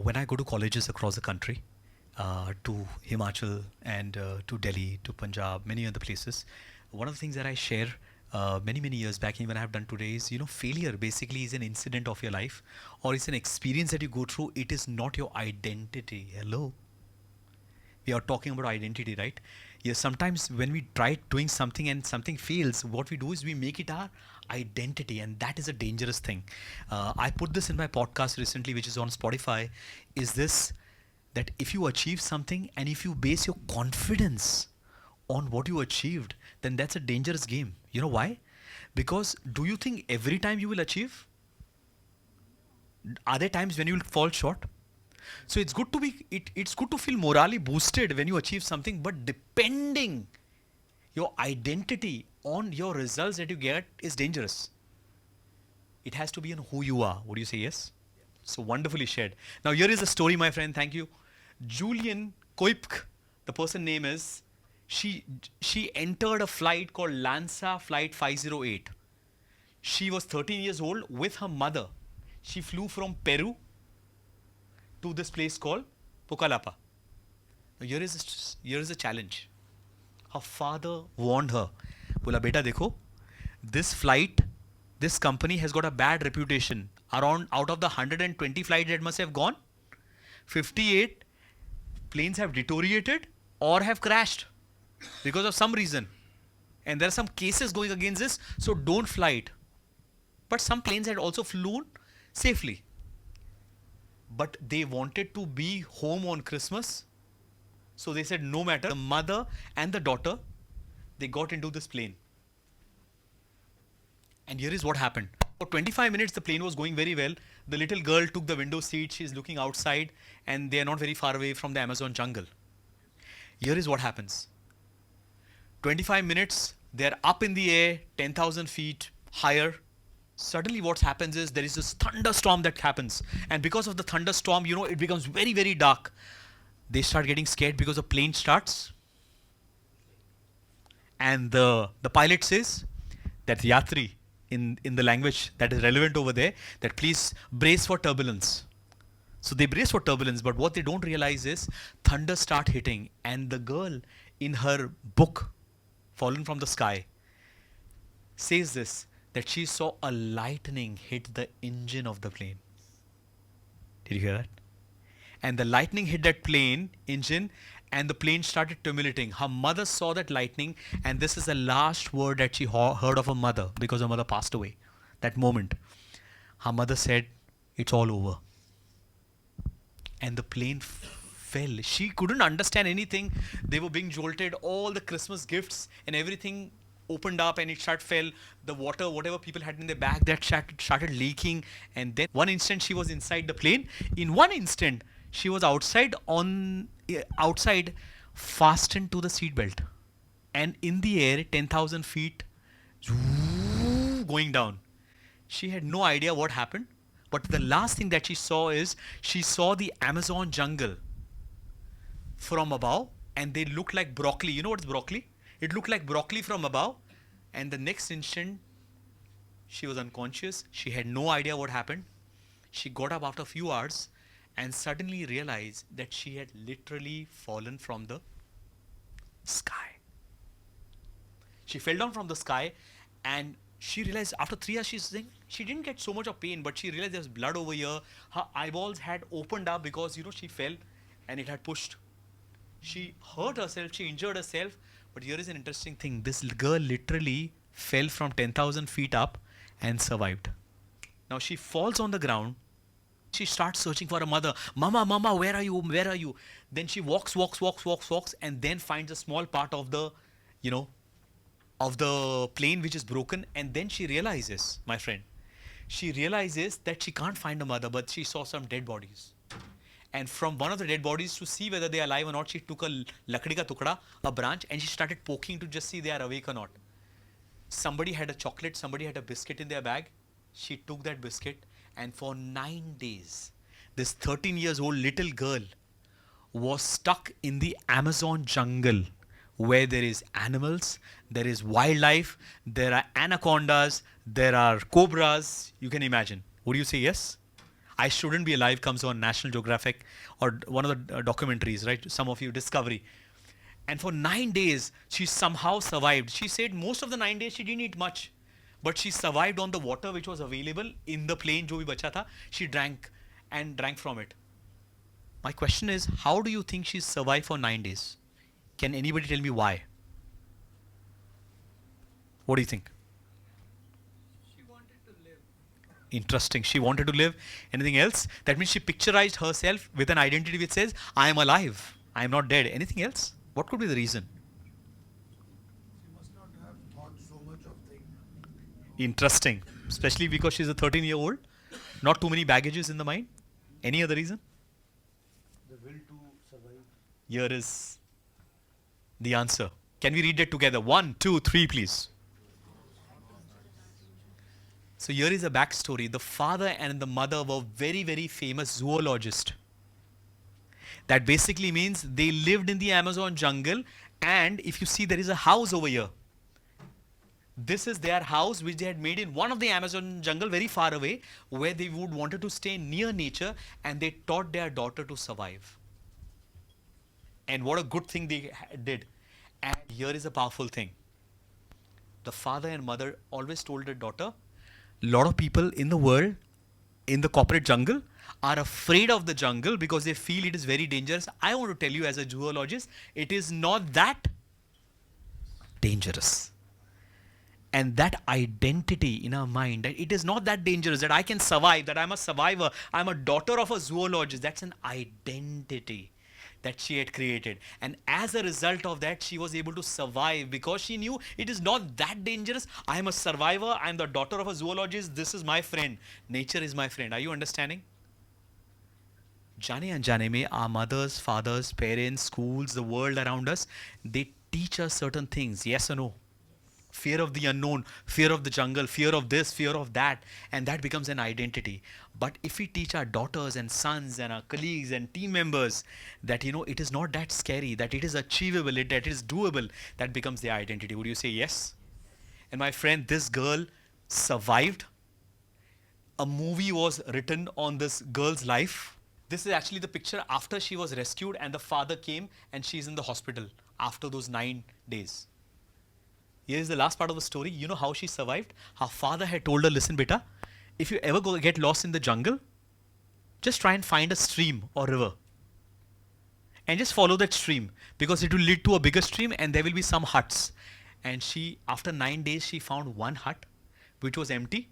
when I go to colleges across the country, to Himachal and to Delhi, to Punjab, many other places, one of the things that I share many years back, even I have done today, is failure basically is an incident of your life, or it's an experience that you go through. It is not your identity. Hello, we are talking about identity, right? Yes, sometimes when we try doing something and something fails, what we do is we make it our identity, and that is a dangerous thing. I put this in my podcast recently, which is on Spotify. Is this that if you achieve something and if you base your confidence on what you achieved, then that's a dangerous game. You know why? Because do you think every time you will achieve? Are there times when you will fall short? So it's good to feel morally boosted when you achieve something, but depending your identity on your results that you get is dangerous. It has to be on who you are. Would you say yes? So wonderfully shared. Now here is the story, my friend. Thank you. Julian Koipk, the person name is, she entered a flight called Lanza Flight 508. She was 13 years old with her mother. She flew from Peru to this place called Pucallpa. Now here is a challenge. Her father warned her. Bola beta dekho, this flight, this company has got a bad reputation. Around out of the 120 flights that must have gone, 58 planes have deteriorated or have crashed because of some reason. And there are some cases going against this, so don't fly it. But some planes had also flown safely. But they wanted to be home on Christmas. So they said no matter. The mother and the daughter, they got into this plane. And here is what happened. For 25 minutes, the plane was going very well. The little girl took the window seat. She's looking outside and they are not very far away from the Amazon jungle. Here is what happens. 25 minutes, they're up in the air, 10,000 feet higher. Suddenly what happens is there is this thunderstorm that happens. And because of the thunderstorm, it becomes very dark. They start getting scared because the plane starts. And the pilot says that Yatri, in the language that is relevant over there, that please brace for turbulence. So they brace for turbulence, but what they don't realize is thunder start hitting, and the girl in her book, Fallen from the Sky, says this, that she saw a lightning hit the engine of the plane. Did you hear that? And the lightning hit that plane engine and the plane started tremulating. Her mother saw that lightning, and this is the last word that she heard of her mother, because her mother passed away. That moment, her mother said, "It's all over." And the plane fell. She couldn't understand anything. They were being jolted. All the Christmas gifts and everything opened up and it fell. The water, whatever people had in their bag, that started leaking. And then one instant she was inside the plane. In one instant, she was outside, fastened to the seatbelt. And in the air, 10,000 feet, going down. She had no idea what happened. But the last thing that she saw is, she saw the Amazon jungle from above, and they looked like broccoli. You know what's broccoli? It looked like broccoli from above. And the next instant, she was unconscious. She had no idea what happened. She got up after a few hours and suddenly realized that she had literally fallen from the sky. She fell down from the sky, and she realized after 3 hours, she's saying she didn't get so much of pain, but she realized there's blood over here. Her eyeballs had opened up because, she fell and it had pushed. She hurt herself, she injured herself. But here is an interesting thing. This girl literally fell from 10,000 feet up and survived. Now she falls on the ground. She starts searching for her mother. Mama, where are you? Where are you? Then she walks, and then finds a small part of the, of the plane which is broken. And then she realizes, my friend, that she can't find her mother, but she saw some dead bodies. And from one of the dead bodies, to see whether they are alive or not, she took a lakdi ka tukda, a branch, and she started poking to just see they are awake or not. Somebody had a chocolate, somebody had a biscuit in their bag. She took that biscuit, and for 9 days, this 13 years old little girl was stuck in the Amazon jungle, where there is animals, there is wildlife, there are anacondas, there are cobras. You can imagine. Would you say yes? I Shouldn't Be Alive comes on National Geographic or one of the documentaries, right? Some of you, Discovery. And for 9 days, she somehow survived. She said most of the 9 days she didn't eat much, but she survived on the water which was available in the plane. Jo bhi bacha tha, she drank and drank from it. My question is, how do you think she survived for 9 days? Can anybody tell me why? What do you think? Interesting. She wanted to live. Anything else? That means she picturized herself with an identity which says, I am alive. I am not dead. Anything else? What could be the reason? She must not have thought so much of things. Interesting. Especially because she's a 13-year-old. Not too many baggages in the mind. Any other reason? The will to survive. Here is the answer. Can we read it together? 1, 2, 3, please. So here is a backstory. The father and the mother were very, very famous zoologists. That basically means they lived in the Amazon jungle, and if you see, there is a house over here. This is their house which they had made in one of the Amazon jungle very far away, where they would wanted to stay near nature, and they taught their daughter to survive. And what a good thing they did. And here is a powerful thing. The father and mother always told their daughter, a lot of people in the world, in the corporate jungle, are afraid of the jungle because they feel it is very dangerous. I want to tell you as a zoologist, it is not that dangerous. And that identity in our mind, that it is not that dangerous, that I can survive, that I'm a survivor, I'm a daughter of a zoologist, that's an identity that she had created. And as a result of that, she was able to survive because she knew it is not that dangerous. I am a survivor, I'm the daughter of a zoologist, this is my friend. Nature is my friend. Are you understanding? जाने अनजाने में our mothers, fathers, parents, schools, the world around us, they teach us certain things, yes or no? Fear of the unknown, fear of the jungle, fear of this, fear of that, and that becomes an identity. But if we teach our daughters and sons and our colleagues and team members that it is not that scary, that it is achievable, that it is doable, that becomes their identity. Would you say yes? And my friend, this girl survived. A movie was written on this girl's life. This is actually the picture after she was rescued and the father came and she's in the hospital after those 9 days. Here is the last part of the story. You know how she survived? Her father had told her, listen, beta, if you ever get lost in the jungle, just try and find a stream or river. And just follow that stream because it will lead to a bigger stream and there will be some huts. And she, after 9 days, she found one hut which was empty.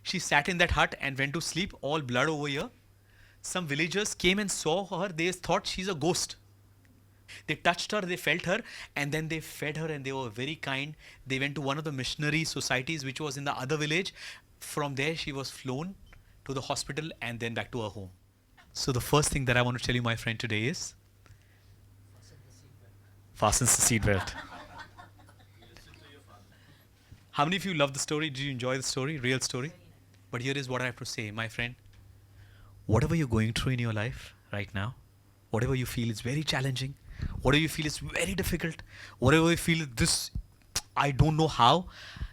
She sat in that hut and went to sleep, all blood over here. Some villagers came and saw her. They thought she's a ghost. They touched her, they felt her, and then they fed her and they were very kind. They went to one of the missionary societies which was in the other village. From there, she was flown to the hospital and then back to her home. So the first thing that I want to tell you, my friend, today is fasten the seatbelt. How many of you love the story? Did you enjoy the story? Real story? But here is what I have to say, my friend. Whatever you're going through in your life right now, whatever you feel is very challenging, whatever you feel is very difficult, whatever you feel this, I don't know how,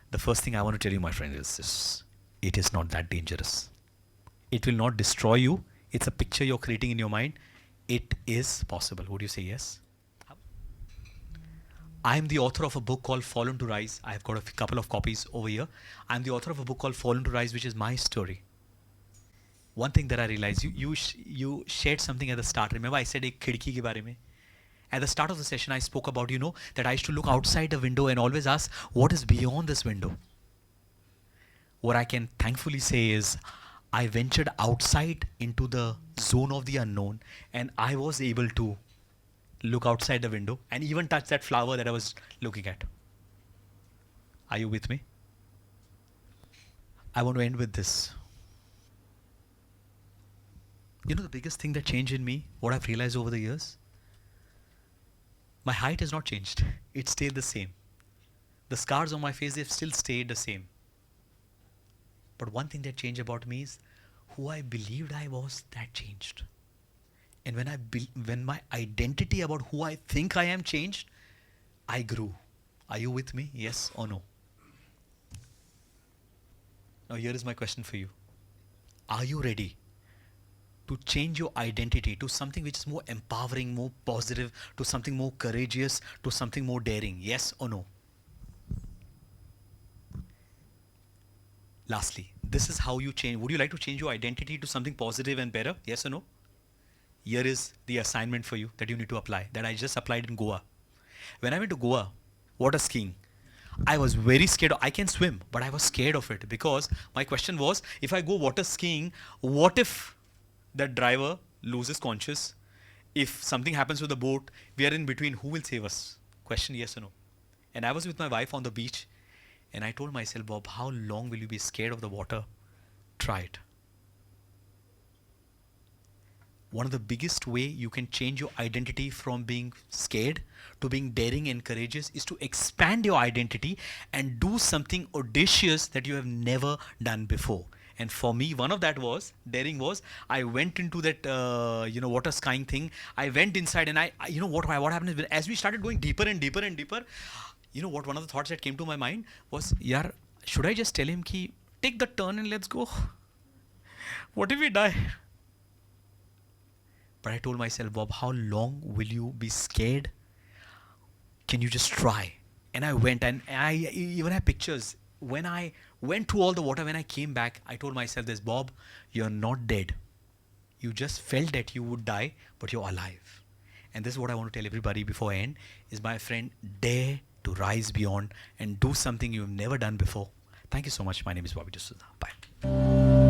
the first thing I want to tell you, my friend, is this. It is not that dangerous. It will not destroy you. It's a picture you're creating in your mind. It is possible. Would you say yes? I'm the author of a book called Fallen to Rise. I've got a couple of copies over here. I'm the author of a book called Fallen to Rise, which is my story. One thing that I realized, you shared something at the start. Remember I said ek khidki ke bare mein? At the start of the session, I spoke about, that I used to look outside the window and always ask, what is beyond this window? What I can thankfully say is, I ventured outside into the zone of the unknown and I was able to look outside the window and even touch that flower that I was looking at. Are you with me? I want to end with this. The biggest thing that changed in me, what I've realized over the years, my height has not changed. It stayed the same. The scars on my face, they've still stayed the same. But one thing that changed about me is who I believed I was, that changed. And when my identity about who I think I am changed, I grew. Are you with me? Yes or no? Now here is my question for you. Are you ready to change your identity to something which is more empowering, more positive, to something more courageous, to something more daring? Yes or no? Lastly, this is how you change. Would you like to change your identity to something positive and better? Yes or no? Here is the assignment for you that you need to apply, that I just applied in Goa. When I went to Goa, water skiing, I was very scared. I can swim, but I was scared of it because my question was, if I go water skiing, what if that driver loses conscious? If something happens with the boat, we are in between, who will save us? Question, yes or no? And I was with my wife on the beach, and I told myself, Bob, how long will you be scared of the water? Try it. One of the biggest way you can change your identity from being scared to being daring and courageous is to expand your identity and do something audacious that you have never done before. And for me, one of that was daring. Was I went into that water skiing thing. I went inside, and what happened is, as we started going deeper and deeper and deeper, what one of the thoughts that came to my mind was, yaar, should I just tell him ki take the turn and let's go? What if we die? But I told myself, Bob, how long will you be scared? Can you just try? And I went, and I even have pictures. When I went through all the water, when I came back, I told myself this, Bob, you're not dead. You just felt that you would die, but you're alive. And this is what I want to tell everybody before I end, is, my friend, dare to rise beyond and do something you've never done before. Thank you so much. My name is Bobby Dsouza. Bye.